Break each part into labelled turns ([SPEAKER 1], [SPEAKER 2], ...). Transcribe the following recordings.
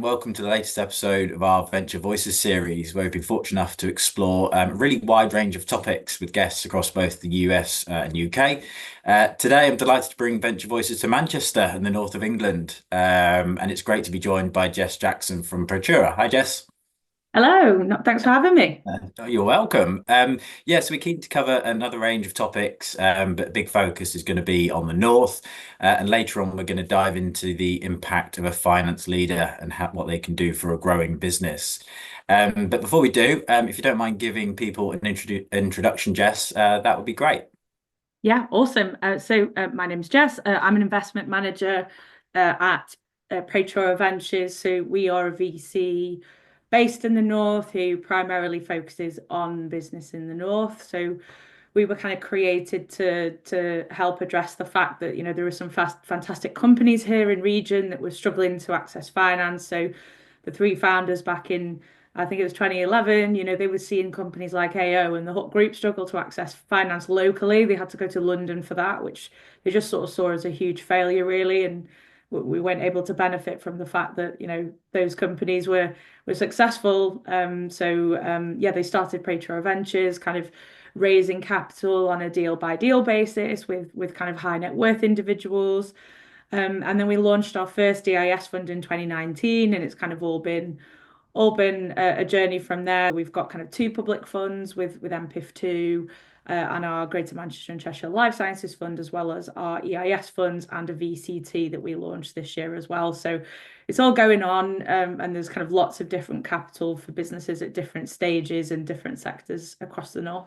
[SPEAKER 1] Welcome to the latest episode of our Venture Voices series, where we've been fortunate enough to explore a really wide range of topics with guests across both the US and UK. Today, I'm delighted to bring Venture Voices to Manchester in the north of England, and it's great to be joined by Jess Jackson from Praetura. Hi, Jess.
[SPEAKER 2] Hello, thanks for having me.
[SPEAKER 1] You're welcome. Yes, we're keen to cover another range of topics, but a big focus is going to be on the north. And later on, we're going to dive into the impact of a finance leader and what they can do for a growing business. But before we do, if you don't mind giving people an introduction, Jess, that would be great.
[SPEAKER 2] Yeah, awesome. My name's Jess. I'm an investment manager at Praetura Ventures. So we are a VC based in the north who primarily focuses on business in the north. So we were kind of created to help address the fact that there were some fantastic companies here in region that were struggling to access finance. So the three founders back in, I think it was 2011, they were seeing companies like AO and the Hut Group struggle to access finance locally. They had to go to London for that, which they just sort of saw as a huge failure, really. And we weren't able to benefit from the fact that, those companies were successful. Yeah, they started Praetora Ventures, kind of raising capital on a deal by deal basis with kind of high net worth individuals. And then we launched our first EIS fund in 2019, and it's kind of all been a journey from there. We've got kind of two public funds with MPIF2 and our Greater Manchester and Cheshire Life Sciences Fund, as well as our EIS funds and a VCT that we launched this year as well. So it's all going on, and there's kind of lots of different capital for businesses at different stages and different sectors across the north.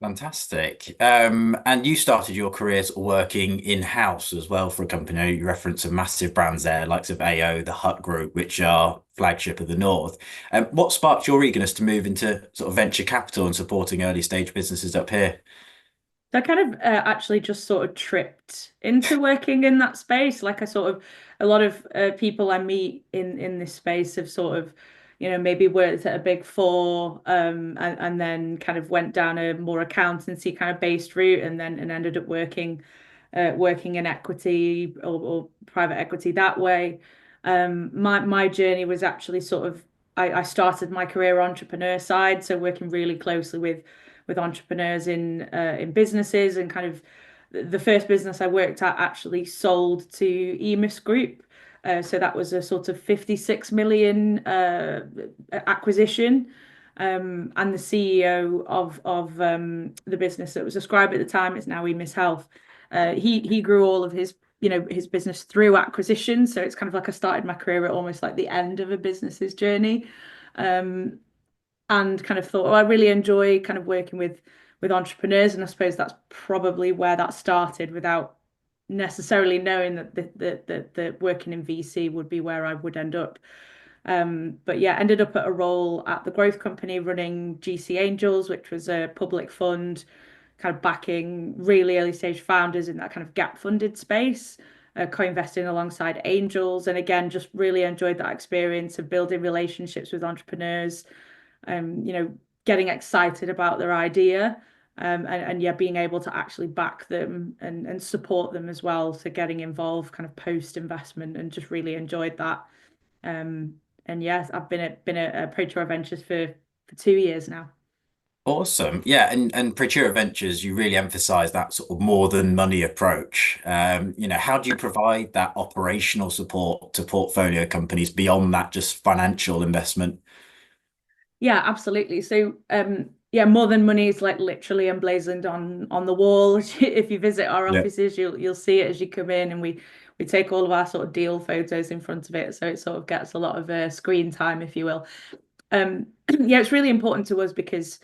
[SPEAKER 1] Fantastic. And you started your career sort of working in-house as well for a company. You reference some massive brands there, likes of AO, the Hut Group, which are flagship of the North. What sparked your eagerness to move into sort of venture capital and supporting early stage businesses up here?
[SPEAKER 2] So I kind of actually just sort of tripped into working in that space. Like a lot of people I meet in this space have sort of, maybe worked at a big four, and then kind of went down a more accountancy kind of based route, and ended up working in equity or private equity that way. My journey was actually sort of I started my career entrepreneur side, so working really closely with entrepreneurs in businesses, and kind of the first business I worked at actually sold to EMIS Group. So that was a sort of 56 million acquisition. And the CEO of the business that was ascribed at the time, it's now EMIS Health. He grew all of his business through acquisition. So it's kind of like I started my career at almost like the end of a business's journey. Um, and kind of thought, oh, I really enjoy kind of working with entrepreneurs, and I suppose that's probably where that started, without necessarily knowing that working in VC would be where I would end up. But yeah, ended up at a role at the growth company running GC Angels, which was a public fund, kind of backing really early stage founders in that kind of gap funded space. Co-investing alongside angels, and again, just really enjoyed that experience of building relationships with entrepreneurs, you know, getting excited about their idea, and yeah, being able to actually back them and support them as well. So getting involved kind of post investment, and just really enjoyed that. And yes, I've been at Praetor Ventures for 2 years now.
[SPEAKER 1] Awesome. Yeah, and Praetura Ventures, you really emphasize that sort of more than money approach. How do you provide that operational support to portfolio companies beyond that just financial investment?
[SPEAKER 2] Yeah, absolutely. So, yeah, more than money is like literally emblazoned on the wall. If you visit our
[SPEAKER 1] Yeah.
[SPEAKER 2] offices, you'll see it as you come in, and we take all of our sort of deal photos in front of it, so it sort of gets a lot of screen time, if you will. Yeah, it's really important to us because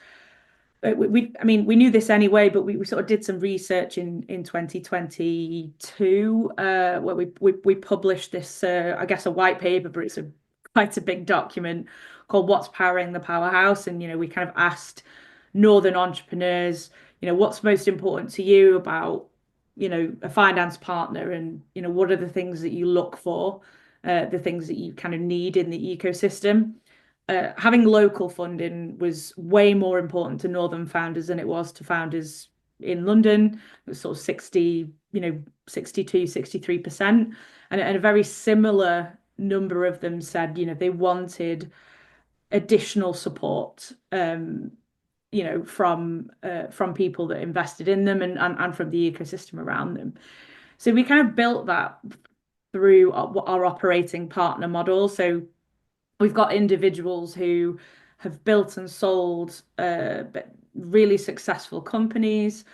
[SPEAKER 2] I mean, we knew this anyway, but we sort of did some research in 2022, where we published this, I guess, a white paper, but it's quite a big document called "What's Powering the Powerhouse?" And we kind of asked northern entrepreneurs, what's most important to you about a finance partner, and what are the things that you look for, the things that you kind of need in the ecosystem. Having local funding was way more important to northern founders than it was to founders in London. It was sort of 62, 63%. And a very similar number of them said, they wanted additional support, from people that invested in them and from the ecosystem around them. So we kind of built that through our operating partner model. So we've got individuals who have built and sold really successful companies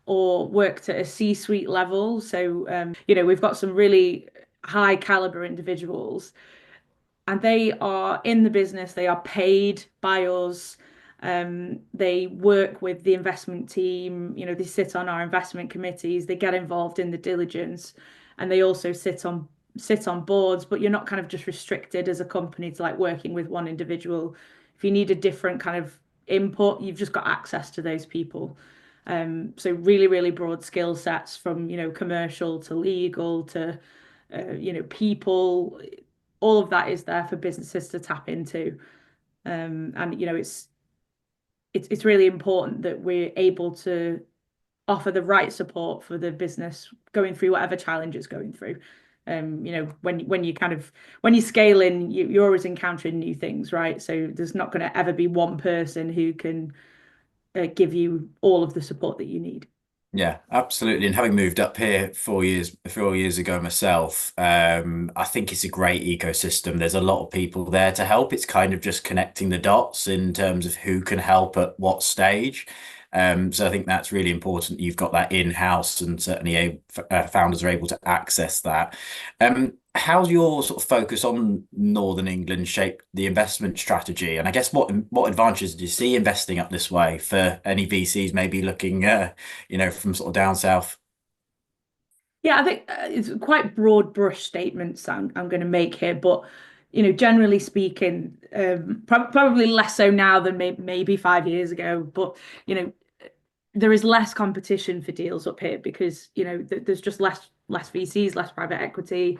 [SPEAKER 2] or worked at a C-suite level. So, we've got some really high caliber individuals and they are in the business, they are paid by us. They work with the investment team, they sit on our investment committees, they get involved in the diligence, and they also sit on boards, but you're not kind of just restricted as a company to like working with one individual. If you need a different kind of input, you've just got access to those people. So really, really broad skill sets from, commercial to legal to, people, all of that is there for businesses to tap into. And it's really important that we're able to offer the right support for the business going through whatever challenge it's going through. When you scale in, you're always encountering new things, right? So there's not going to ever be one person who can give you all of the support that you need.
[SPEAKER 1] Yeah, absolutely. And having moved up here 4 years ago myself, I think it's a great ecosystem. There's a lot of people there to help. It's kind of just connecting the dots in terms of who can help at what stage. So I think that's really important. You've got that in-house, and certainly founders are able to access that. How's your sort of focus on Northern England shape the investment strategy? And I guess what advantages do you see investing up this way for any VCs maybe looking, from sort of down south?
[SPEAKER 2] Yeah, I think it's quite broad brush statements I'm going to make here, but generally speaking, probably less so now than maybe 5 years ago. But you know, there is less competition for deals up here because there's just less VCs, less private equity,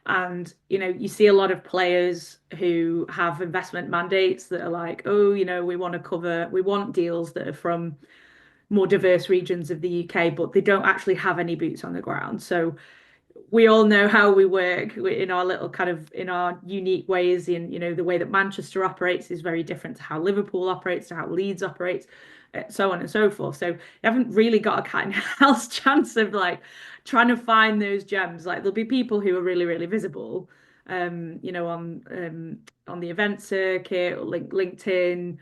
[SPEAKER 2] and you see a lot of players who have investment mandates that are like, oh, we want deals that are from more diverse regions of the UK, but they don't actually have any boots on the ground. So we all know how we work in our little kind of in our unique ways. And the way that Manchester operates is very different to how Liverpool operates, to how Leeds operates, so on and so forth. So you haven't really got a cat and mouse chance of like trying to find those gems. Like there'll be people who are really, really visible, on the event circuit or LinkedIn,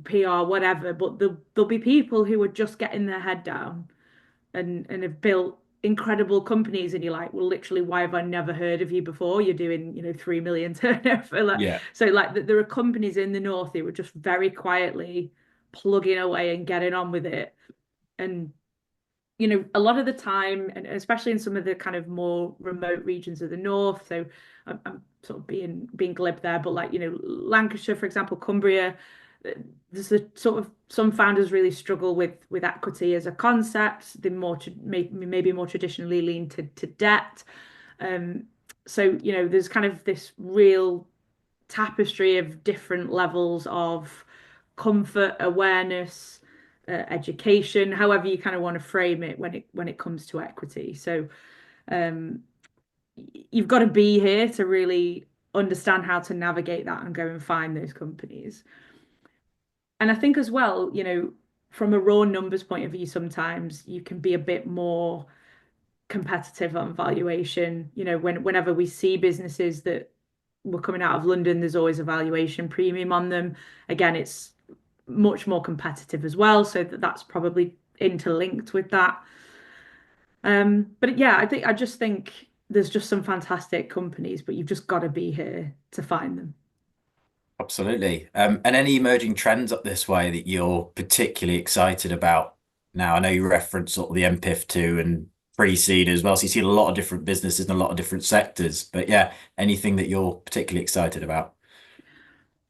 [SPEAKER 2] PR, whatever. But there'll be people who are just getting their head down and have built incredible companies, and you're like, well, literally, why have I never heard of you before? You're doing 3 million turnover. Like,
[SPEAKER 1] Yeah.
[SPEAKER 2] so like there are companies in the north who are just very quietly plugging away and getting on with it. And a lot of the time, and especially in some of the kind of more remote regions of the north, so I'm sort of being glib there, but like Lancashire, for example, Cumbria, there's a sort of some founders really struggle with equity as a concept. They maybe more traditionally lean to debt. So there's kind of this real tapestry of different levels of comfort, awareness, education, however you kind of want to frame it when it comes to equity. So um, you've got to be here to really understand how to navigate that and go and find those companies. And I think as well, from a raw numbers point of view, sometimes you can be a bit more competitive on valuation. Whenever we see businesses that were coming out of London, there's always a valuation premium on them. Again, it's much more competitive as well, so that's probably interlinked with that. But yeah, I just think there's just some fantastic companies, but you've just got to be here to find them.
[SPEAKER 1] Absolutely. And any emerging trends up this way that you're particularly excited about now? I know you referenced sort of the MPIF2 and pre-seed as well. So you see a lot of different businesses in a lot of different sectors. But yeah, anything that you're particularly excited about?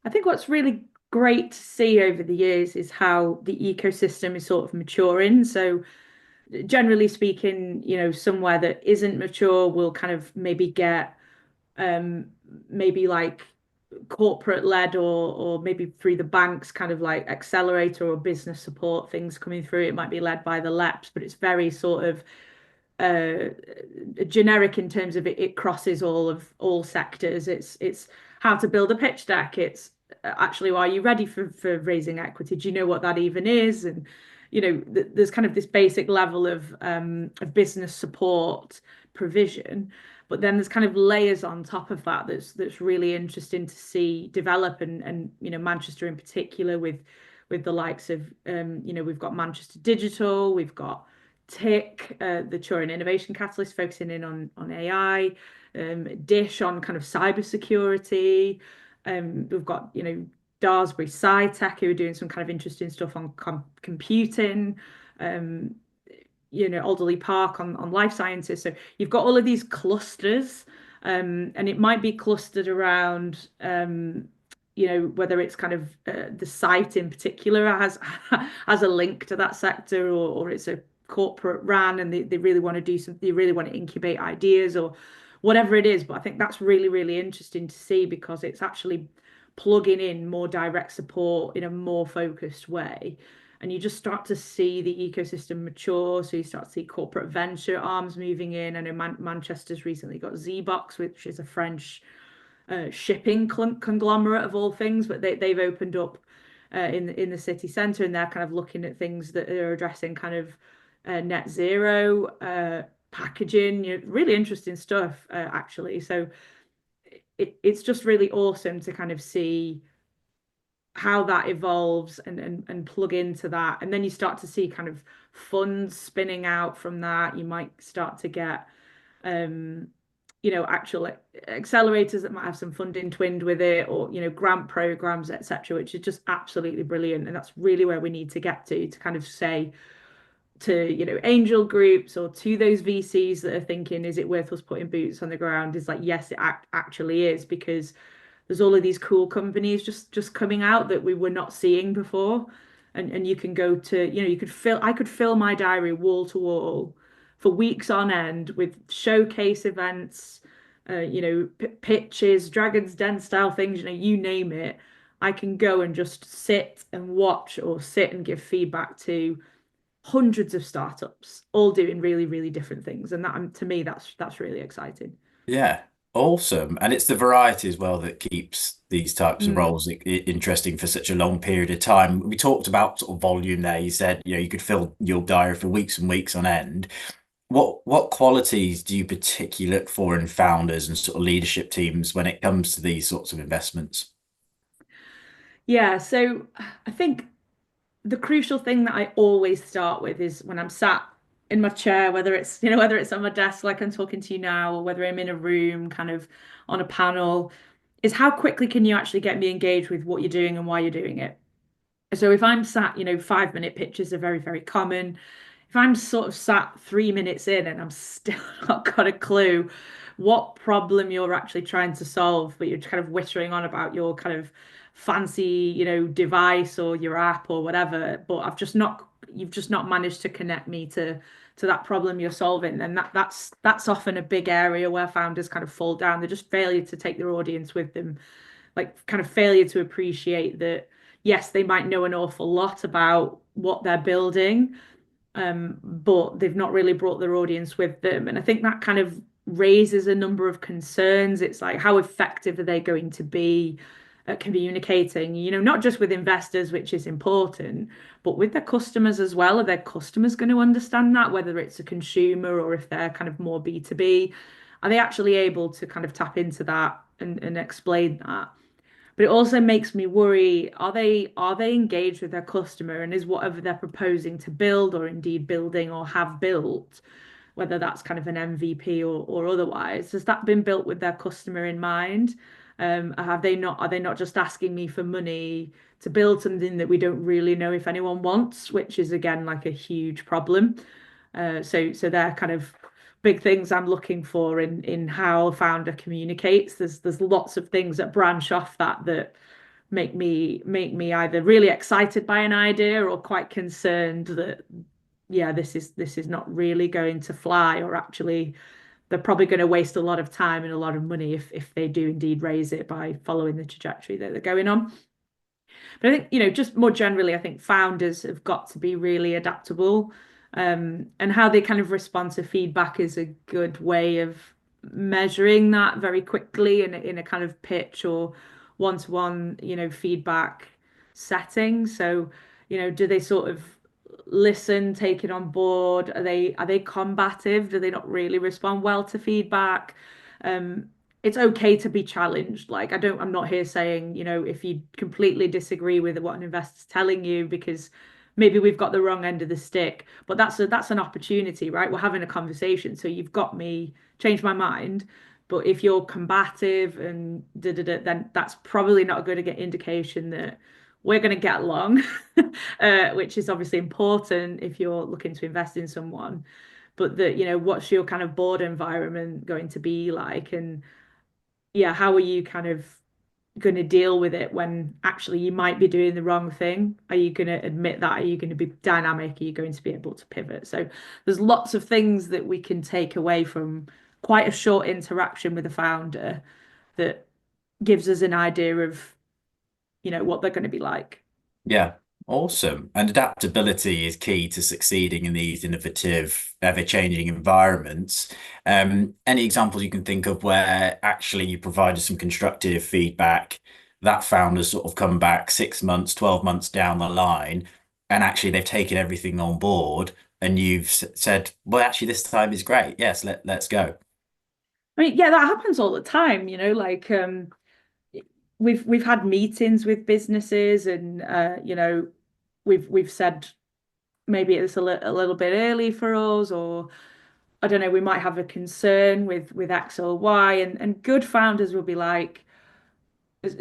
[SPEAKER 2] I think what's really great to see over the years is how the ecosystem is sort of maturing. So generally speaking, somewhere that isn't mature will kind of maybe get maybe like corporate led or maybe through the banks kind of like accelerator or business support things coming through. It might be led by the LEPs, but it's very sort of uh, generic in terms of it crosses all sectors. It's how to build a pitch deck. It's actually, are you ready for raising equity? Do you know what that even is? And there's kind of this basic level of business support provision, but then there's kind of layers on top of that that's really interesting to see develop, and Manchester in particular with the likes of we've got Manchester Digital, we've got TIC, the Turin Innovation Catalyst, focusing in on AI, Dish on kind of cybersecurity. We've got Daresbury SciTech, who are doing some kind of interesting stuff on computing. Um, Alderley Park on life sciences. So you've got all of these clusters, and it might be clustered around, whether it's kind of the site in particular has a link to that sector, or it's a corporate ran and they really want to do something, they really want to incubate ideas or whatever it is. But I think that's really, really interesting to see, because it's actually plugging in more direct support in a more focused way. And you just start to see the ecosystem mature. So you start to see corporate venture arms moving in. I know Manchester's recently got Zbox, which is a French shipping conglomerate of all things, but they've opened up in the city centre, and they're kind of looking at things that are addressing kind of net zero packaging. Really interesting stuff, actually. So it's just really awesome to kind of see how that evolves and plug into that. And then you start to see kind of funds spinning out from that. You might start to get actual accelerators that might have some funding twinned with it, or grant programs, etc., which is just absolutely brilliant. And that's really where we need to get to kind of say to angel groups or to those VCs that are thinking, is it worth us putting boots on the ground? Is like, yes, it actually is, because there's all of these cool companies just coming out that we were not seeing before. And you can go to, I could fill my diary wall to wall for weeks on end with showcase events, pitches, Dragon's Den style things, you name it. I can go and just sit and watch, or sit and give feedback to hundreds of startups, all doing really, really different things. And that, to me, that's really exciting.
[SPEAKER 1] Yeah, awesome. And it's the variety as well that keeps these types of
[SPEAKER 2] Mm.
[SPEAKER 1] roles interesting for such a long period of time. We talked about sort of volume there. You said, you could fill your diary for weeks and weeks on end. What qualities do you particularly look for in founders and sort of leadership teams when it comes to these sorts of investments?
[SPEAKER 2] Yeah, so I think the crucial thing that I always start with is when I'm sat in my chair, whether it's on my desk like I'm talking to you now, or whether I'm in a room kind of on a panel, is how quickly can you actually get me engaged with what you're doing and why you're doing it. So if I'm sat, 5-minute pitches are very, very common. If I'm sort of sat 3 minutes in and I'm still not got a clue what problem you're actually trying to solve, but you're kind of whittering on about your kind of fancy, device or your app or whatever, but you've just not managed to connect me to that problem you're solving, then that's often a big area where founders kind of fall down. They're just failure to take their audience with them, like kind of failure to appreciate that, yes, they might know an awful lot about what they're building, but they've not really brought their audience with them. And I think that kind of raises a number of concerns. It's like, how effective are they going to be at communicating, not just with investors, which is important, but with their customers as well? Are their customers going to understand that, whether it's a consumer or if they're kind of more B2B? Are they actually able to kind of tap into that and explain that? But it also makes me worry, are they engaged with their customer, and is whatever they're proposing to build, or indeed building or have built, whether that's kind of an MVP or otherwise, has that been built with their customer in mind? Are they not just asking me for money to build something that we don't really know if anyone wants, which is again like a huge problem. So they're kind of big things I'm looking for in how a founder communicates. There's lots of things that branch off that make me either really excited by an idea or quite concerned that, yeah, this is not really going to fly, or actually they're probably going to waste a lot of time and a lot of money if they do indeed raise it by following the trajectory that they're going on. But I think, just more generally, I think founders have got to be really adaptable. And how they kind of respond to feedback is a good way of measuring that very quickly in a kind of pitch or one-to-one, feedback setting. So, do they sort of listen, take it on board? Are they combative? Do they not really respond well to feedback? Um, it's okay to be challenged. Like I'm not here saying, if you completely disagree with what an investor's telling you because maybe we've got the wrong end of the stick, but that's an opportunity, right? We're having a conversation. So you've got me, change my mind. But if you're combative and then that's probably not a good indication that we're going to get along, which is obviously important if you're looking to invest in someone. But that, what's your kind of board environment going to be like? And yeah, how are you kind of going to deal with it when actually you might be doing the wrong thing? Are you going to admit that? Are you going to be dynamic? Are you going to be able to pivot? So there's lots of things that we can take away from quite a short interaction with a founder that gives us an idea of, what they're going to be like.
[SPEAKER 1] Yeah, awesome. And adaptability is key to succeeding in these innovative, ever-changing environments. Any examples you can think of where actually you provided some constructive feedback, that founder's sort of come back 6 months, 12 months down the line, and actually they've taken everything on board, and you've said, well, actually this time is great. Yes, let's go.
[SPEAKER 2] I mean, yeah, that happens all the time, like we've had meetings with businesses and we've said maybe it's a little bit early for us, or I don't know, we might have a concern with X or Y, and good founders will be like,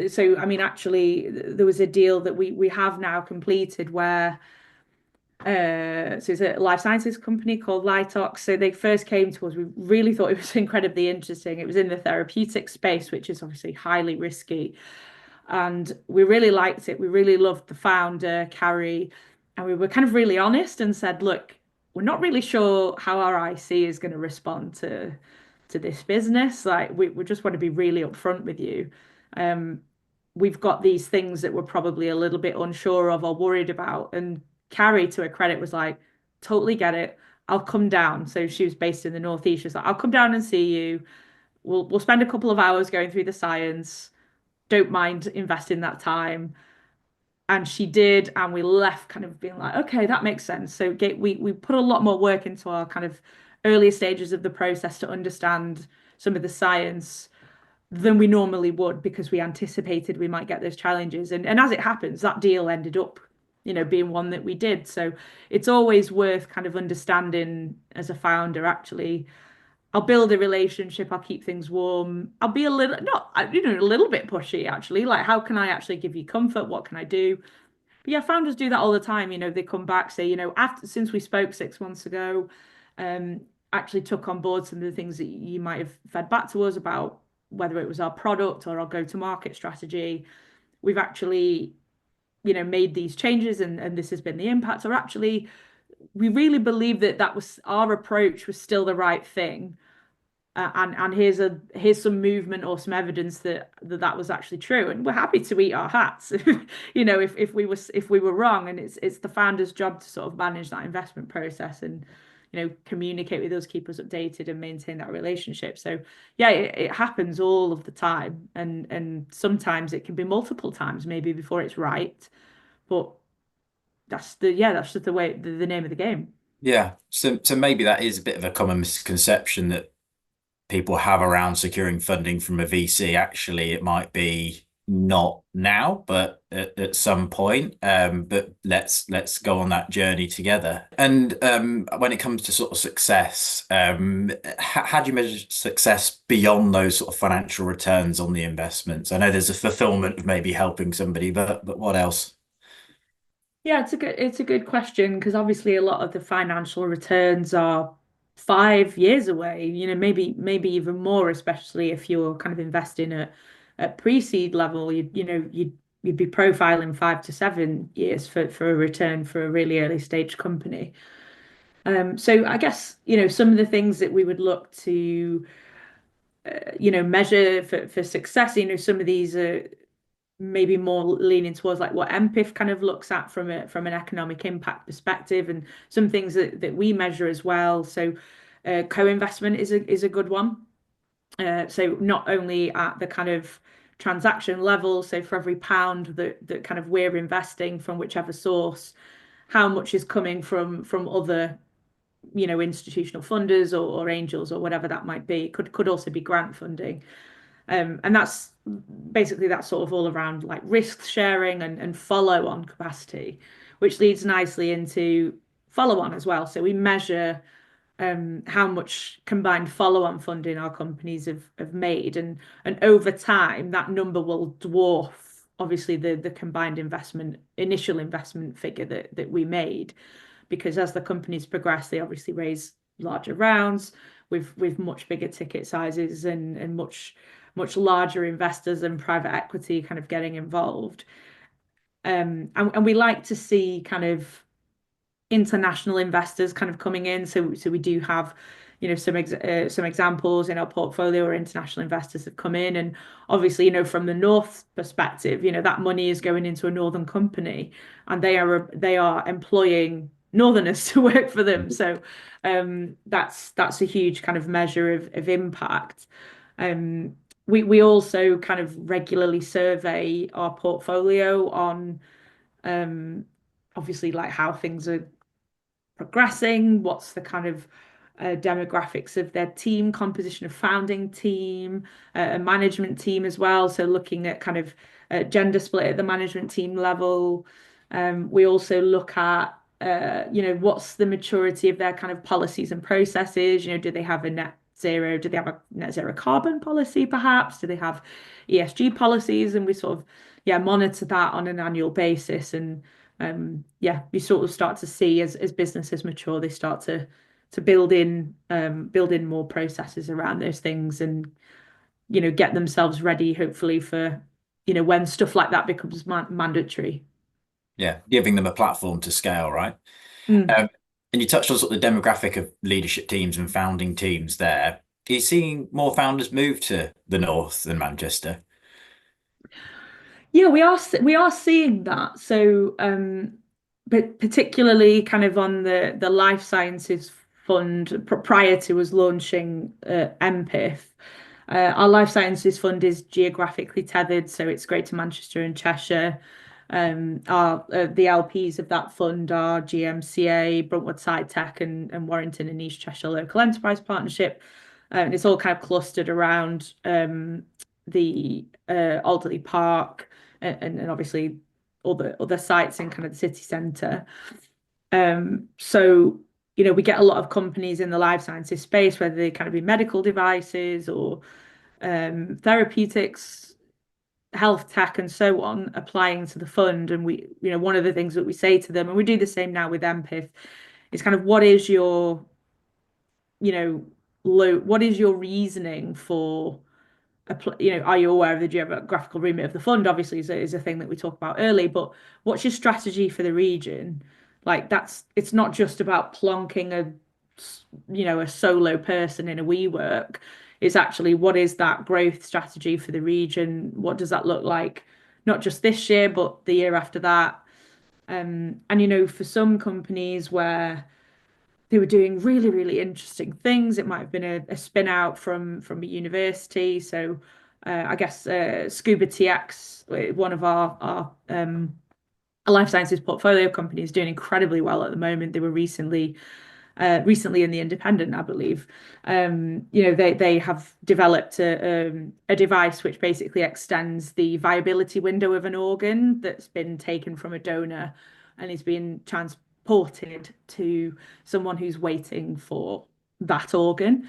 [SPEAKER 2] so I mean, actually, there was a deal that we have now completed where so it's a life sciences company called Litox. So they first came to us. We really thought it was incredibly interesting. It was in the therapeutic space, which is obviously highly risky. And we really liked it. We really loved the founder, Carrie, and we were kind of really honest and said, look, we're not really sure how our IC is going to respond to this business. Like we just want to be really upfront with you. Um, we've got these things that we're probably a little bit unsure of or worried about. And Carrie, to her credit, was like, totally get it. I'll come down. So she was based in the Northeast. She was like, I'll come down and see you. We'll spend a couple of hours going through the science. Don't mind investing that time. And she did, and we left kind of being like, okay, that makes sense. So we put a lot more work into our kind of earlier stages of the process to understand some of the science than we normally would because we anticipated we might get those challenges. And as it happens, that deal ended up, being one that we did. So it's always worth kind of understanding as a founder, actually, I'll build a relationship, I'll keep things warm. I'll be a little, not, a little bit pushy actually. Like, how can I actually give you comfort? What can I do? But yeah, founders do that all the time. They come back, say, after since we spoke 6 months ago, um, actually took on board some of the things that you might have fed back to us about whether it was our product or our go-to-market strategy. We've actually, made these changes and this has been the impact. Or actually, we really believe that that was our approach was still the right thing. And here's some movement or some evidence that was actually true, and we're happy to eat our hats, if we were wrong, and it's the founder's job to sort of manage that investment process and communicate with us, keep us updated, and maintain that relationship. So yeah, it happens all of the time, and sometimes it can be multiple times maybe before it's right, but that's just the way the name of the game.
[SPEAKER 1] Yeah. So maybe that is a bit of a common misconception that people have around securing funding from a VC. Actually, it might be not now, but at some point. But let's go on that journey together. And when it comes to sort of success, how do you measure success beyond those sort of financial returns on the investments? I know there's a fulfillment of maybe helping somebody, but what else?
[SPEAKER 2] Yeah, it's a good question because obviously a lot of the financial returns are 5 years away, maybe even more, especially if you're kind of investing at pre-seed level, you'd be profiling 5 to 7 years for a return for a really early stage company. So I guess, some of the things that we would look to measure for success, some of these are maybe more leaning towards like what MPIF kind of looks at from an economic impact perspective, and some things that we measure as well. So co-investment is a good one. So not only at the kind of transaction level, so for every pound that kind of we're investing from whichever source, how much is coming from other, institutional funders or angels or whatever that might be. It could also be grant funding. And that's basically that sort of all around like risk sharing and follow on capacity, which leads nicely into follow on as well. So we measure how much combined follow-on funding our companies have made, and over time that number will dwarf obviously the combined initial investment figure that we made, because as the companies progress, they obviously raise larger rounds with much bigger ticket sizes and much larger investors and private equity kind of getting involved. And we like to see kind of international investors kind of coming in. So we do have, some examples in our portfolio where international investors have come in, and obviously, from the North perspective, that money is going into a northern company, and they are employing Northerners to work for them. So that's a huge kind of measure of impact. We also kind of regularly survey our portfolio on obviously like how things are progressing, what's the kind of demographics of their team, composition of founding team, a management team as well. So looking at kind of gender split at the management team level. We also look at, what's the maturity of their kind of policies and processes? Do they have a net zero? Do they have a net zero carbon policy, perhaps? Do they have ESG policies? And we sort of, yeah, monitor that on an annual basis. And yeah, you sort of start to see as businesses mature, they start to build in more processes around those things, and get themselves ready, hopefully, for when stuff like that becomes mandatory.
[SPEAKER 1] Yeah, giving them a platform to scale, right?
[SPEAKER 2] Mm.
[SPEAKER 1] Um, and you touched on sort of the demographic of leadership teams and founding teams there. Are you seeing more founders move to the north than Manchester?
[SPEAKER 2] Yeah, we are seeing that. So, but particularly kind of on the life sciences fund prior to us launching MPIF. Our life sciences fund is geographically tethered, so it's Greater Manchester and Cheshire. The LPs of that fund are GMCA, Bruntwood Side Tech, and Warrington and East Cheshire Local Enterprise Partnership. And it's all kind of clustered around the Alderley Park and obviously other sites in kind of the city centre. So, we get a lot of companies in the life sciences space, whether they kind of be medical devices or therapeutics, health tech, and so on, applying to the fund. And one of the things that we say to them, and we do the same now with MPIF, is kind of what is your, what is your reasoning for are you aware of the geographical remit of the fund? Obviously, is a thing that we talk about early, but what's your strategy for the region? Like it's not just about plonking a solo person in a WeWork. It's actually what is that growth strategy for the region? What does that look like? Not just this year, but the year after that. And for some companies where they were doing really, really interesting things. It might have been a spin out from a university. So I guess Scuba TX, one of our life sciences portfolio companies, doing incredibly well at the moment. They were recently in the Independent, I believe. They have developed a device which basically extends the viability window of an organ that's been taken from a donor and is being transported to someone who's waiting for that organ.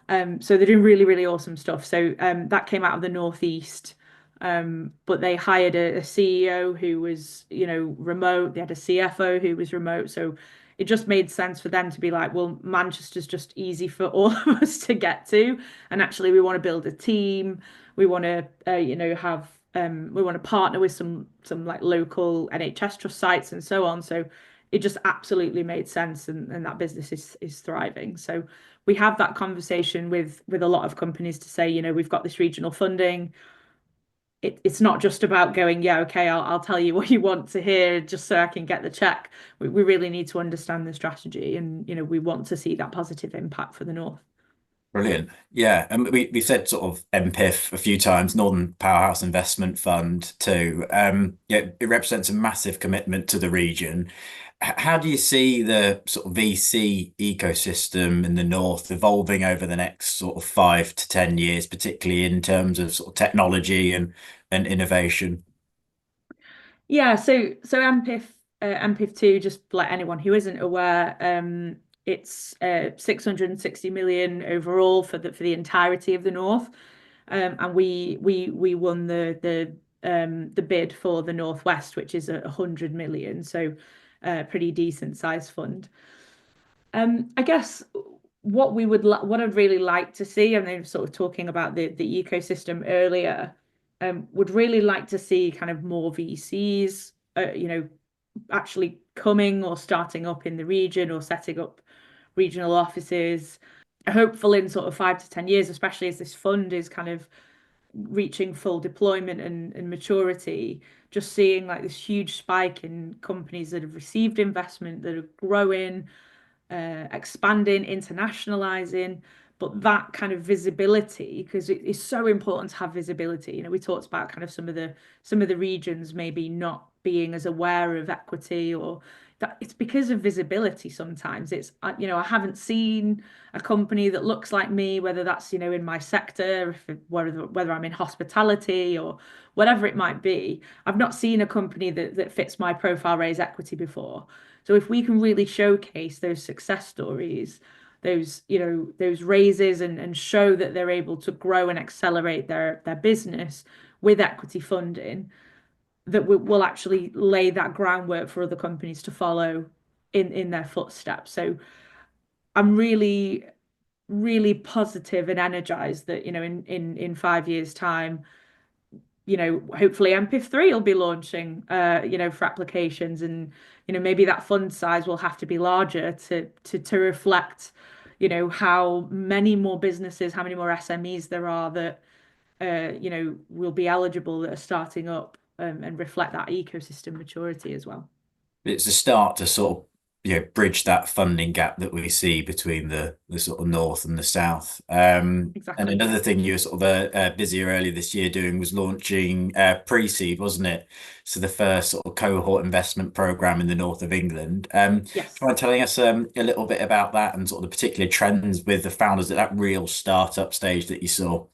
[SPEAKER 2] So they're doing really, really awesome stuff. So that came out of the Northeast. But they hired a CEO who was, remote. They had a CFO who was remote. So it just made sense for them to be like, well, Manchester's just easy for all of us to get to. And actually, we want to build a team. We want to, have, we want to partner with some like local NHS trust sites and so on. So it just absolutely made sense, and that business is thriving. So we have that conversation with a lot of companies to say, we've got this regional funding. it's not just about going, yeah, okay, I'll tell you what you want to hear just so I can get the check. We really need to understand the strategy, and we want to see that positive impact for the North.
[SPEAKER 1] Brilliant. Yeah. And we said sort of MPIF a few times, Northern Powerhouse Investment Fund too. Yeah, it represents a massive commitment to the region. How do you see the sort of VC ecosystem in the North evolving over the next sort of 5 to 10 years, particularly in terms of sort of technology and innovation?
[SPEAKER 2] Yeah, so MPIF 2, just let anyone who isn't aware, it's 660 million overall for the entirety of the North. And we won the bid for the Northwest, which is 100 million, so pretty decent size fund. I guess what I'd really like to see, and then sort of talking about the ecosystem earlier, would really like to see kind of more VCs, actually coming or starting up in the region or setting up regional offices. Hopeful in sort of 5 to 10 years, especially as this fund is kind of reaching full deployment and maturity, just seeing like this huge spike in companies that have received investment, that are growing, expanding, internationalizing, but that kind of visibility, because it is so important to have visibility. We talked about kind of some of the regions maybe not being as aware of equity, or that it's because of visibility sometimes. I haven't seen a company that looks like me, whether that's, in my sector, whether I'm in hospitality or whatever it might be. I've not seen a company that fits my profile raise equity before. So if we can really showcase those success stories, those raises, and show that they're able to grow and accelerate their business with equity funding, that will actually lay that groundwork for other companies to follow in their footsteps. So I'm really, really positive and energized that, in 5 years' time, hopefully MPIF 3 will be launching, for applications, and, maybe that fund size will have to be larger to reflect, how many more businesses, how many more SMEs there are that, will be eligible, that are starting up, and reflect that ecosystem maturity as well.
[SPEAKER 1] It's a start to sort of bridge that funding gap that we see between the sort of north and the south. And
[SPEAKER 2] Exactly.
[SPEAKER 1] another thing you were sort of busier earlier this year doing was launching pre-seed, wasn't it? So the first sort of cohort investment program in the north of England. Do you
[SPEAKER 2] Yes.
[SPEAKER 1] mind telling us a little bit about that and sort of the particular trends with the founders at that real startup stage that you saw?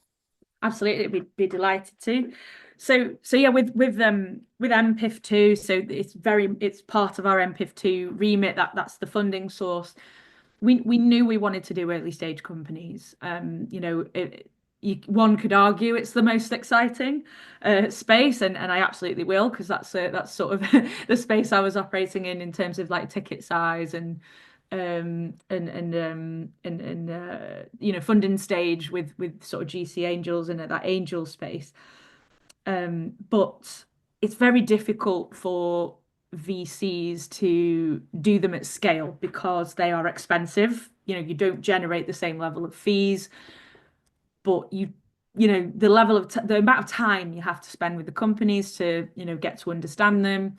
[SPEAKER 2] Absolutely, be delighted to. So yeah, with MPIF 2, so it's part of our MPIF 2 remit. That's the funding source. We knew we wanted to do early stage companies. One could argue it's the most exciting space, and I absolutely will, because that's sort of the space I was operating in terms of like ticket size and funding stage with sort of GC angels and that angel space. But it's very difficult for VCs to do them at scale because they are expensive. You don't generate the same level of fees, but the amount of time you have to spend with the companies to, get to understand them,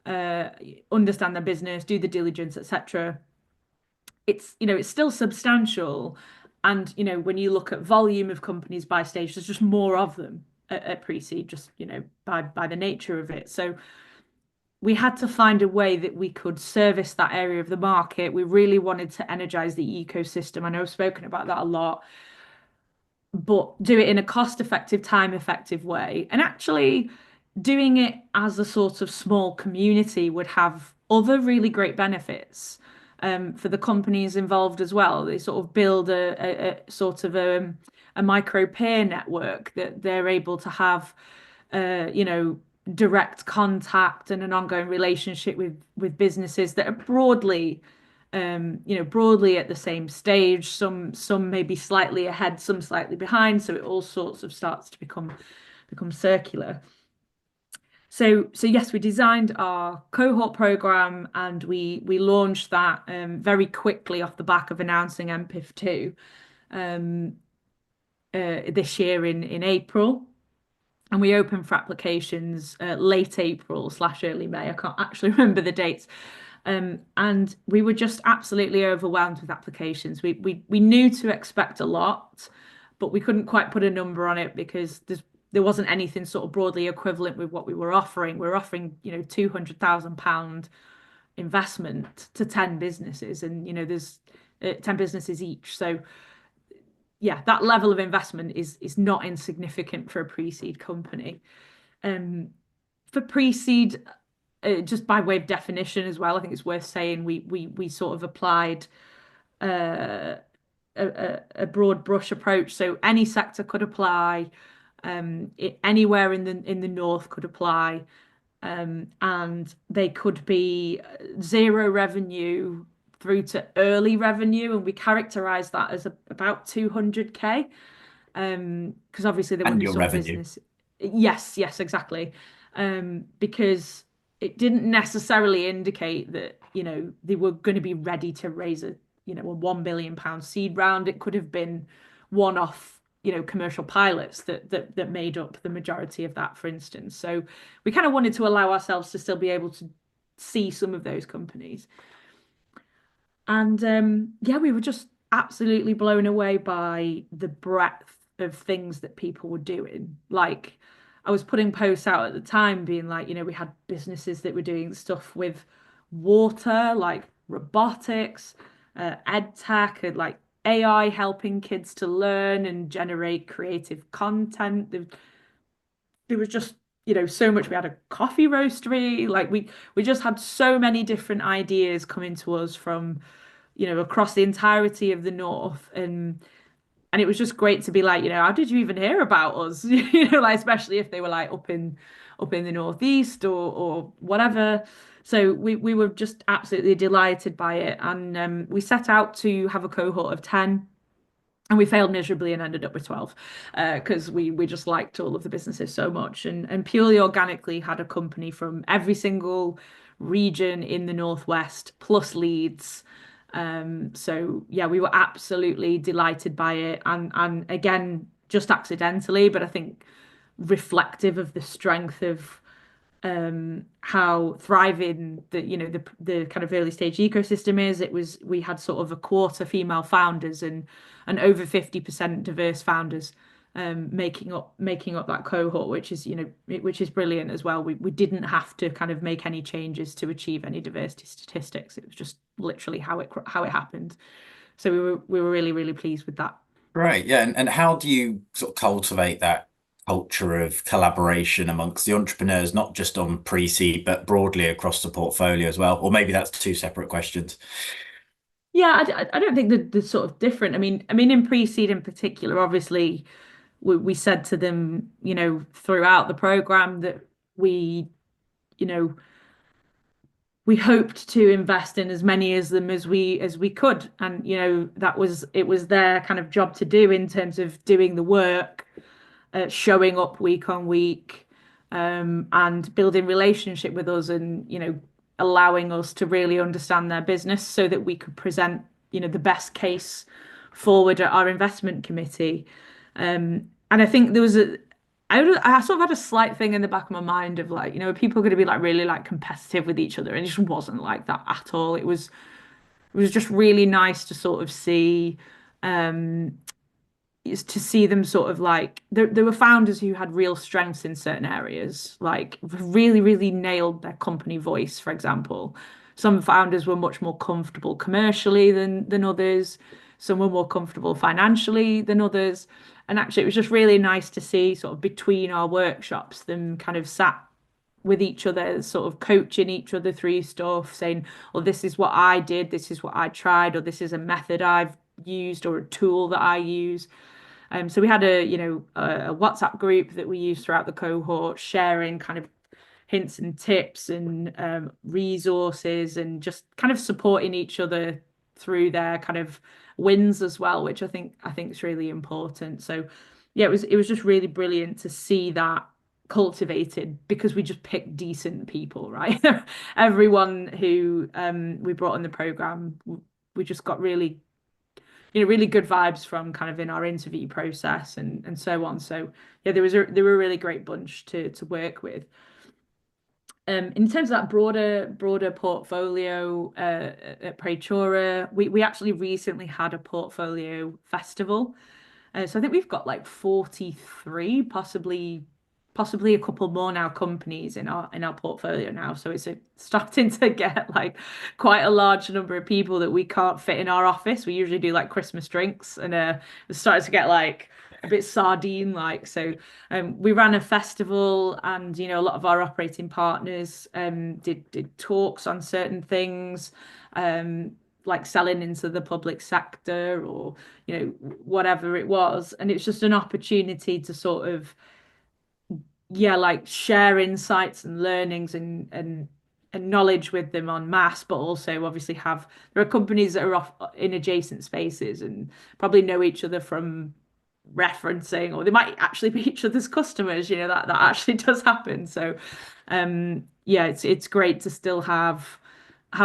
[SPEAKER 2] uh, understand their business, do the diligence, etc. It's still substantial. And, when you look at volume of companies by stage, there's just more of them at pre-seed, just, by the nature of it. So we had to find a way that we could service that area of the market. We really wanted to energize the ecosystem. I know I've spoken about that a lot, but do it in a cost-effective, time-effective way. And actually, doing it as a sort of small community would have other really great benefits, for the companies involved as well. They sort of build a sort of a micro peer network that they're able to have, direct contact and an ongoing relationship with businesses that are broadly at the same stage. Some maybe slightly ahead, some slightly behind. So it all sorts of starts to become circular. So yes, we designed our cohort program, and we launched that, very quickly off the back of announcing MPIF 2, this year in April. and we opened for applications late April slash early May. I can't actually remember the dates. And we were just absolutely overwhelmed with applications. We knew to expect a lot, but we couldn't quite put a number on it because there wasn't anything sort of broadly equivalent with what we were offering. We're offering, £200,000 investment to 10 businesses, and there's 10 businesses each. So yeah, that level of investment is not insignificant for a pre-seed company. Um, for pre-seed, just by way of definition as well, I think it's worth saying we sort of applied uh, a broad brush approach. So any sector could apply, anywhere in the north could apply, and they could be zero revenue through to early revenue, and we characterize that as about 200K. Because obviously they wouldn't be
[SPEAKER 1] Annual
[SPEAKER 2] sort of
[SPEAKER 1] revenue.
[SPEAKER 2] business. Yes, exactly. Because it didn't necessarily indicate that, they were going to be ready to raise a £1 billion seed round. It could have been one-off, commercial pilots that made up the majority of that, for instance. So we kind of wanted to allow ourselves to still be able to see some of those companies. And yeah, we were just absolutely blown away by the breadth of things that people were doing. Like, I was putting posts out at the time being like, we had businesses that were doing stuff with water, like robotics, ed tech, and like AI helping kids to learn and generate creative content. There was just, so much. We had a coffee roastery. Like, we just had so many different ideas coming to us from, across the entirety of the North. And it was just great to be like, how did you even hear about us? Like, especially if they were like up in the Northeast or whatever. So we were just absolutely delighted by it. And we set out to have a cohort of 10, and we failed miserably and ended up with 12 because we just liked all of the businesses so much, and purely organically had a company from every single region in the Northwest plus Leeds. So yeah, we were absolutely delighted by it, and again, just accidentally, but I think reflective of the strength of how thriving the kind of early stage ecosystem is. We had sort of a quarter female founders and over 50% diverse founders, making up that cohort, which is brilliant as well. We didn't have to kind of make any changes to achieve any diversity statistics. It was just literally how it happened. So we were really, really pleased with that.
[SPEAKER 1] Right, yeah. And how do you sort of cultivate that culture of collaboration amongst the entrepreneurs, not just on pre-seed, but broadly across the portfolio as well? Or maybe that's two separate questions.
[SPEAKER 2] Yeah, I don't think they're sort of different. I mean, in pre-seed in particular, obviously, we said to them, throughout the program that we, you know, we hoped to invest in as many of them as we could, and it was their kind of job to do in terms of doing the work, showing up week on week, and building relationship with us, and allowing us to really understand their business so that we could present the best case forward at our investment committee. And I think there was I sort of had a slight thing in the back of my mind of like, are people going to be like really like competitive with each other? And it just wasn't like that at all. It was just really nice to sort of see, is to see them sort of like there were founders who had real strengths in certain areas, like really, really nailed their company voice, for example. Some founders were much more comfortable commercially than others. Some were more comfortable financially than others. And actually, it was just really nice to see sort of between our workshops them kind of sat with each other, sort of coaching each other through stuff, saying, "Well, this is what I did, this is what I tried, or this is a method I've used, or a tool that I use." So we had a WhatsApp group that we used throughout the cohort, sharing kind of hints and tips and resources, and just kind of supporting each other through their kind of wins as well, which I think is really important. So yeah, it was just really brilliant to see that cultivated because we just picked decent people, right? Everyone who we brought in the program, we just got really really good vibes from kind of in our interview process and so on. So yeah, they were a really great bunch to work with. In terms of that broader portfolio at Praetura, we actually recently had a portfolio festival. So I think we've got like 43, possibly a couple more now companies in our portfolio now. So it's starting to get like quite a large number of people that we can't fit in our office. We usually do like Christmas drinks, and it's starting to get like a bit sardine like. So we ran a festival, and a lot of our operating partners did talks on certain things. Like selling into the public sector, or whatever it was, and it's just an opportunity to sort of, yeah, like share insights and learnings and knowledge with them en masse, but also obviously there are companies that are off in adjacent spaces and probably know each other from referencing, or they might actually be each other's customers. That actually does happen. So yeah, it's great to still have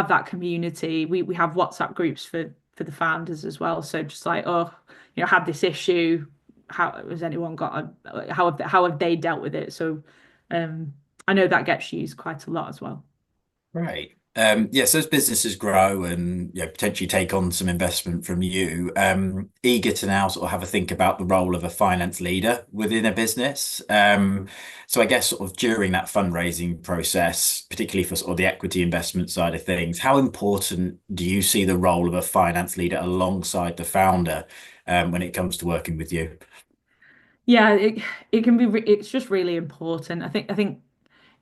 [SPEAKER 2] that community. We have WhatsApp groups for the founders as well. So just like, oh, had this issue, how has anyone got how have they dealt with it? So I know that gets used quite a lot as well.
[SPEAKER 1] Right. Yes, as businesses grow and potentially take on some investment from you, eager to now sort of have a think about the role of a finance leader within a business. So I guess sort of during that fundraising process, particularly for sort of the equity investment side of things, how important do you see the role of a finance leader alongside the founder, when it comes to working with you?
[SPEAKER 2] Yeah, it can be it's just really important. I think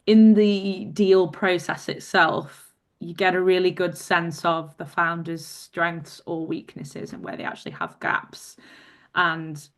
[SPEAKER 2] in the deal process itself, you get a really good sense of the founder's strengths or weaknesses and where they actually have gaps. And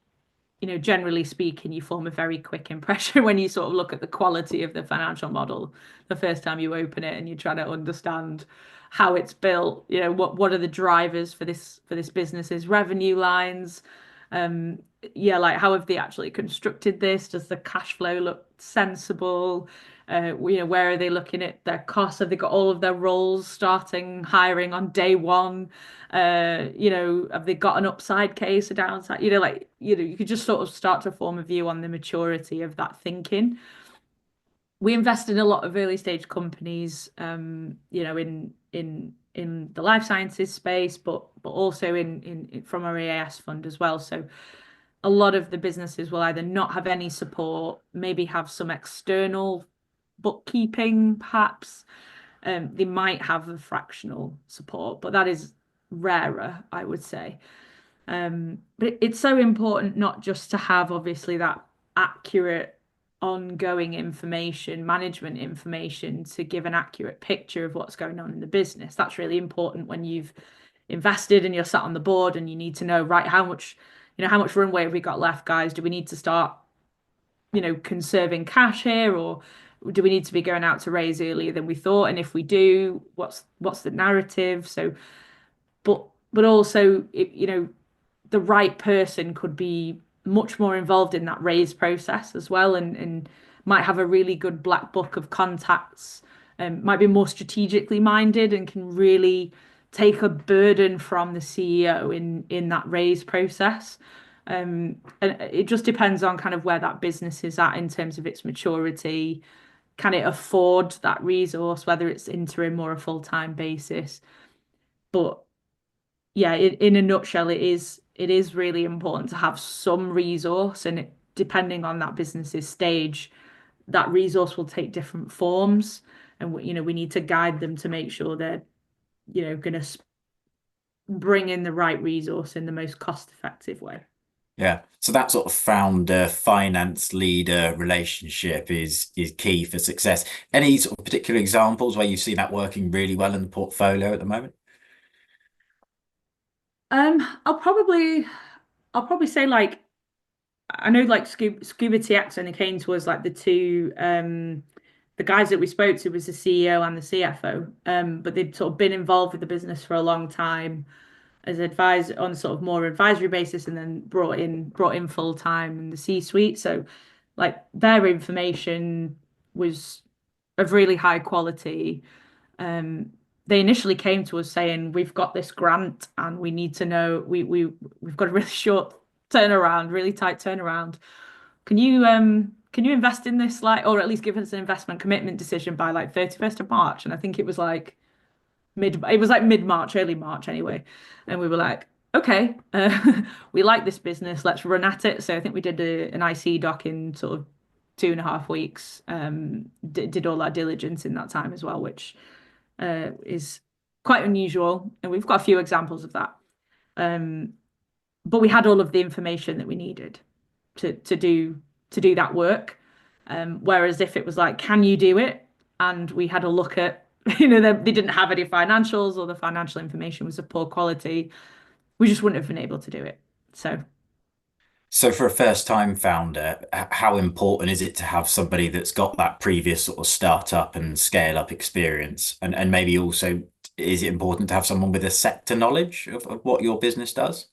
[SPEAKER 2] generally speaking, you form a very quick impression when you sort of look at the quality of the financial model the first time you open it and you try to understand how it's built. What are the drivers for this business's revenue lines? Yeah, like how have they actually constructed this? Does the cash flow look sensible? Where are they looking at their costs? Have they got all of their roles starting hiring on day one? Have they got an upside case, a downside? You could just sort of start to form a view on the maturity of that thinking. We invest in a lot of early stage companies, in the life sciences space, but also in from our EAS fund as well. So a lot of the businesses will either not have any support, maybe have some external bookkeeping, perhaps. They might have a fractional support, but that is rarer, I would say. But it's so important not just to have obviously that accurate ongoing information, management information to give an accurate picture of what's going on in the business. That's really important when you've invested and you're sat on the board and you need to know, right, how much runway have we got left, guys? Do we need to start, conserving cash here, or do we need to be going out to raise earlier than we thought? And if we do, what's the narrative? So, but also, the right person could be much more involved in that raise process as well, and might have a really good black book of contacts, might be more strategically minded and can really take a burden from the CEO in that raise process. And it just depends on kind of where that business is at in terms of its maturity. Can it afford that resource, whether it's interim or a full-time basis? But yeah, in a nutshell, it is really important to have some resource, and depending on that business's stage, that resource will take different forms, and we need to guide them to make sure they're going to bring in the right resource in the most cost-effective way.
[SPEAKER 1] Yeah. So that sort of founder finance leader relationship is key for success. Any sort of particular examples where you've seen that working really well in the portfolio at the moment?
[SPEAKER 2] I'll probably say, like, I know, like, Scuba TX only came to us, like the two the guys that we spoke to was the CEO and the CFO, but they'd sort of been involved with the business for a long time as advisor on sort of more advisory basis, and then brought in full time in the C-suite. So like their information was of really high quality. Um, they initially came to us saying, we've got this grant and we need to know we've got a really short turnaround, really tight turnaround. Can you invest in this, like, or at least give us an investment commitment decision by like 31st of March? And I think it was like mid-March, early March anyway. And we were like, okay, we like this business, let's run at it. So I think we did an IC doc in sort of 2.5 weeks. Did all our diligence in that time as well, which is quite unusual. And we've got a few examples of that. Um, but we had all of the information that we needed to do that work. Whereas if it was like, can you do it? And we had a look at, they didn't have any financials or the financial information was of poor quality, we just wouldn't have been able to do it. So
[SPEAKER 1] So for a first time founder, how important is it to have somebody that's got that previous sort of startup and scale up experience? And maybe also, is it important to have someone with a sector knowledge of what your business does?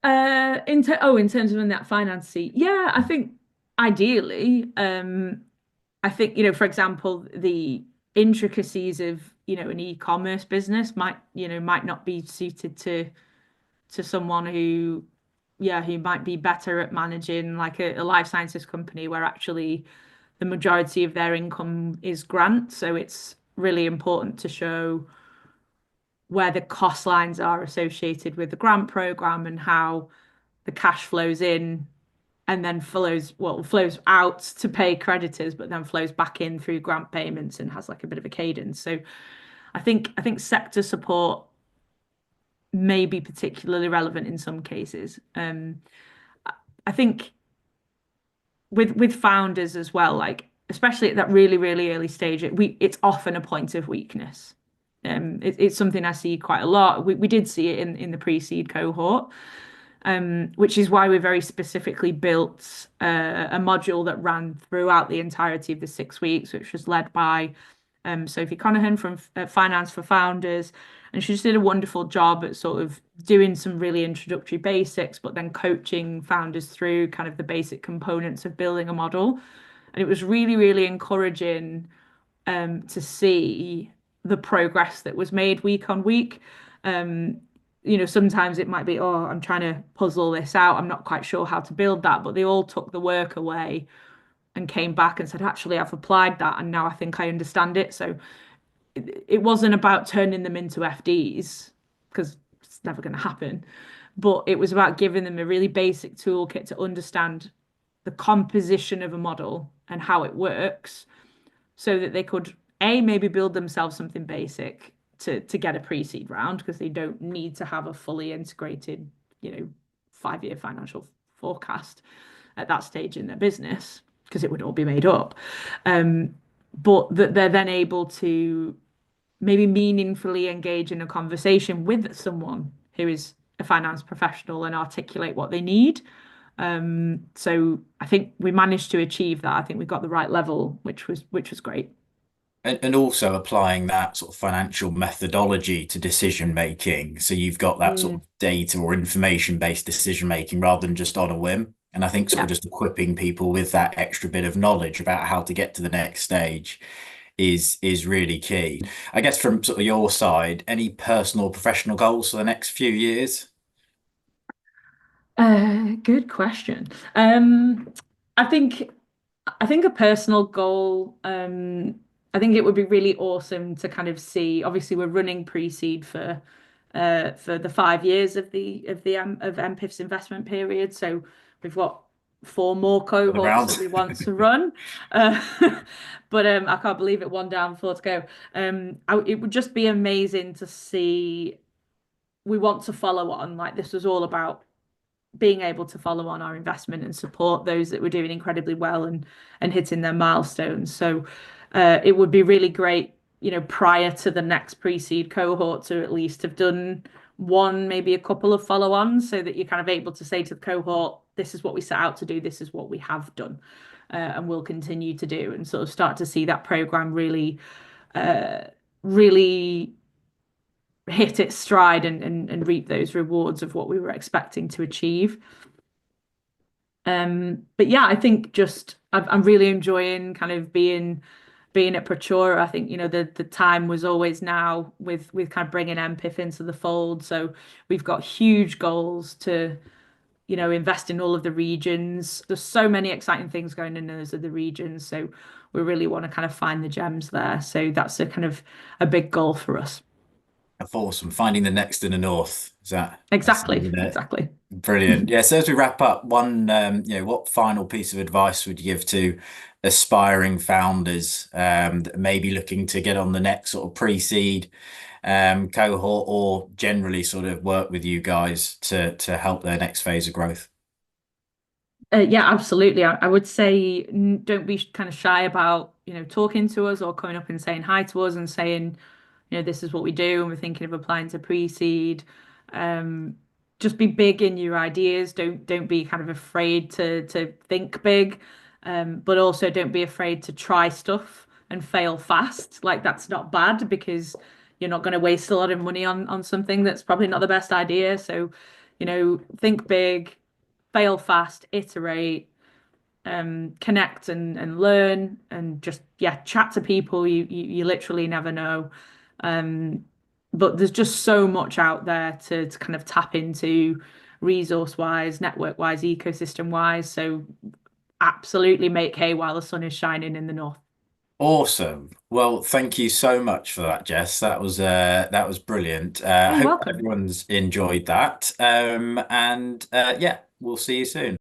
[SPEAKER 2] in terms of in that finance seat, yeah, I think ideally, I think, for example, the intricacies of, an e-commerce business might not be suited to someone who, yeah, who might be better at managing like a life sciences company where actually the majority of their income is grant. So it's really important to show where the cost lines are associated with the grant program and how the cash flows in and then flows out to pay creditors, but then flows back in through grant payments and has like a bit of a cadence. So I think sector support may be particularly relevant in some cases. I think with founders as well, like especially at that really, really early stage, it's often a point of weakness. It's something I see quite a lot. We did see it in the pre-seed cohort, which is why we very specifically built a module that ran throughout the entirety of the 6 weeks, which was led by Sophie Conahan from Finance for Founders. And she just did a wonderful job at sort of doing some really introductory basics, but then coaching founders through kind of the basic components of building a model. And it was really, really encouraging to see the progress that was made week on week. Sometimes it might be, oh, I'm trying to puzzle this out. I'm not quite sure how to build that, but they all took the work away and came back and said, actually, I've applied that and now I think I understand it. So it wasn't about turning them into FDs because it's never going to happen, but it was about giving them a really basic toolkit to understand the composition of a model and how it works so that they could maybe build themselves something basic to get a pre-seed round because they don't need to have a fully integrated, 5-year financial forecast at that stage in their business because it would all be made up. But that they're then able to maybe meaningfully engage in a conversation with someone who is a finance professional and articulate what they need. So I think we managed to achieve that. I think we got the right level, which was great.
[SPEAKER 1] And also applying that sort of financial methodology to decision making. So you've got that sort
[SPEAKER 2] Mm,
[SPEAKER 1] of data or information based decision making rather than just on a whim. And I think sort of
[SPEAKER 2] yeah.
[SPEAKER 1] just equipping people with that extra bit of knowledge about how to get to the next stage is really key. I guess from sort of your side, any personal professional goals for the next few years?
[SPEAKER 2] Good question. I think I think a personal goal, I think it would be really awesome to kind of see. Obviously, we're running pre-seed for the 5 years of MPIF's investment period. So we've got four more
[SPEAKER 1] For the
[SPEAKER 2] cohorts that
[SPEAKER 1] rounds?
[SPEAKER 2] we want to run. Uh, but I can't believe it, one down, four to go. It would just be amazing to see. We want to follow on. Like this was all about being able to follow on our investment and support those that were doing incredibly well and hitting their milestones. So it would be really great, prior to the next pre-seed cohort to at least have done one, maybe a couple of follow-ons so that you're kind of able to say to the cohort, this is what we set out to do, this is what we have done, and we'll continue to do, and sort of start to see that program really hit its stride and reap those rewards of what we were expecting to achieve. But yeah, I think just I'm really enjoying kind of being being at Praetura, I think, the time was always now with kind of bringing MPIF into the fold. So we've got huge goals to, invest in all of the regions. There's so many exciting things going in those other regions. So we really want to kind of find the gems there. So that's a kind of a big goal for us.
[SPEAKER 1] That's awesome. Finding the next in the north. That's
[SPEAKER 2] Exactly,
[SPEAKER 1] isn't it?
[SPEAKER 2] exactly.
[SPEAKER 1] Brilliant. Yeah. So as we wrap up, what final piece of advice would you give to aspiring founders that may be looking to get on the next sort of pre-seed cohort, or generally sort of work with you guys to help their next phase of growth?
[SPEAKER 2] Yeah, absolutely. I would say don't be kind of shy about, talking to us or coming up and saying hi to us and saying, this is what we do and we're thinking of applying to pre-seed. Um, just be big in your ideas. Don't be kind of afraid to think big. But also don't be afraid to try stuff and fail fast. Like that's not bad because you're not going to waste a lot of money on something that's probably not the best idea. So, think big, fail fast, iterate, connect and learn and just chat to people. You literally never know. Um, but there's just so much out there to kind of tap into resource wise, network wise, ecosystem wise. So absolutely make hay while the sun is shining in the north.
[SPEAKER 1] Awesome. Well, thank you so much for that, Jess. That was brilliant.
[SPEAKER 2] Oh,
[SPEAKER 1] I
[SPEAKER 2] you're
[SPEAKER 1] hope
[SPEAKER 2] welcome.
[SPEAKER 1] everyone's enjoyed that. And yeah, we'll see you soon.